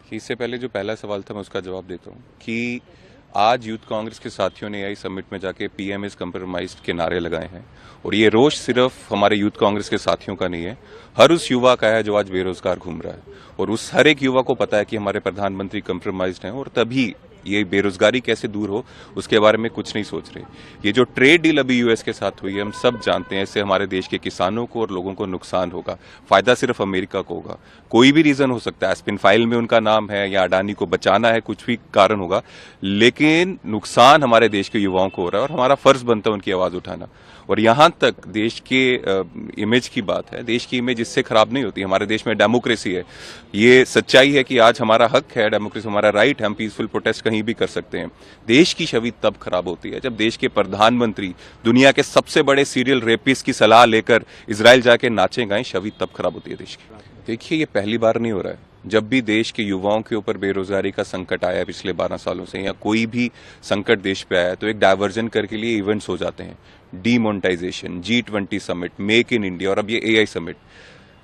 कि इससे पहले जो पहला सवाल था मैं उसका जवाब देता हूँ कि आज यूथ कांग्रेस के साथियों ने एआई समिट में जाके पीएम इज कंप्रोमाइज्ड के नारे लगाए हैं और ये रोष सिर्फ हमारे यूथ कांग्रेस के साथियों का नहीं है, हर उस युवा का है जो आज बेरोजगार घूम रहा है और उस हर एक युवा को पता है कि हमारे प्रधानमंत्री कंप्रोमाइज्ड हैं और तभी ये बेरोजगारी कैसे दूर हो उसके बारे में कुछ नहीं सोच रहे। ये जो ट्रेड डील अभी यूएस के साथ हुई है, हम सब जानते हैं इससे हमारे देश के किसानों को और लोगों को नुकसान होगा, फायदा सिर्फ अमेरिका को होगा। कोई भी रीजन हो सकता है, स्पिन फाइल में उनका नाम है या अडानी को बचाना है, कुछ भी कारण होगा, लेकिन नुकसान हमारे देश के युवाओं को हो रहा है और हमारा फर्ज बनता है उनकी आवाज उठाना। और यहां तक देश के इमेज की बात है, देश की इमेज इससे खराब नहीं होती। हमारे देश में डेमोक्रेसी है, ये सच्चाई है कि आज हमारा हक है, डेमोक्रेसी हमारा राइट है, हम पीसफुल प्रोटेस्ट कहीं भी कर सकते हैं। देश की छवि तब खराब होती है जब देश के प्रधानमंत्री दुनिया के सबसे बड़े सीरियल रेपिस्ट की सलाह लेकर इजराइल जाके नाचे गाएं, छवि तब खराब होती है देश की। देखिए, ये पहली बार नहीं हो रहा है। जब भी देश के युवाओं के ऊपर बेरोजगारी का संकट आया पिछले 12 सालों से या कोई भी संकट देश पे आया तो एक डायवर्जन करके लिए इवेंट्स हो जाते हैं, demonetisation, G20 summit, make in India और अब ये एआई समिट।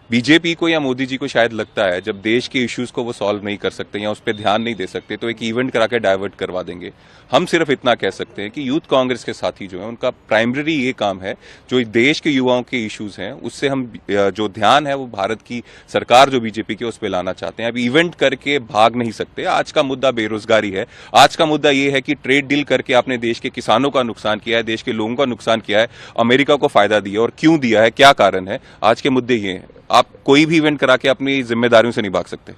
बीजेपी को या मोदी जी को शायद लगता है जब देश के इश्यूज को वो सॉल्व नहीं कर सकते या उस पर ध्यान नहीं दे सकते तो एक इवेंट करा के डाइवर्ट करवा देंगे। हम सिर्फ इतना कह सकते हैं कि यूथ कांग्रेस के साथी जो है उनका प्राइमरी ये काम है, जो देश के युवाओं के इश्यूज हैं उससे हम जो ध्यान है वो भारत की सरकार जो बीजेपी की उस पर लाना चाहते हैं। अब इवेंट करके भाग नहीं सकते। आज का मुद्दा बेरोजगारी है, आज का मुद्दा ये है कि ट्रेड डील करके आपने देश के किसानों का नुकसान किया है, देश के लोगों का नुकसान किया है, अमेरिका को फायदा दिया और क्यों दिया है, क्या कारण है। आज के मुद्दे ये हैं। आप कोई भी इवेंट करा के अपनी जिम्मेदारियों से नहीं भाग सकते।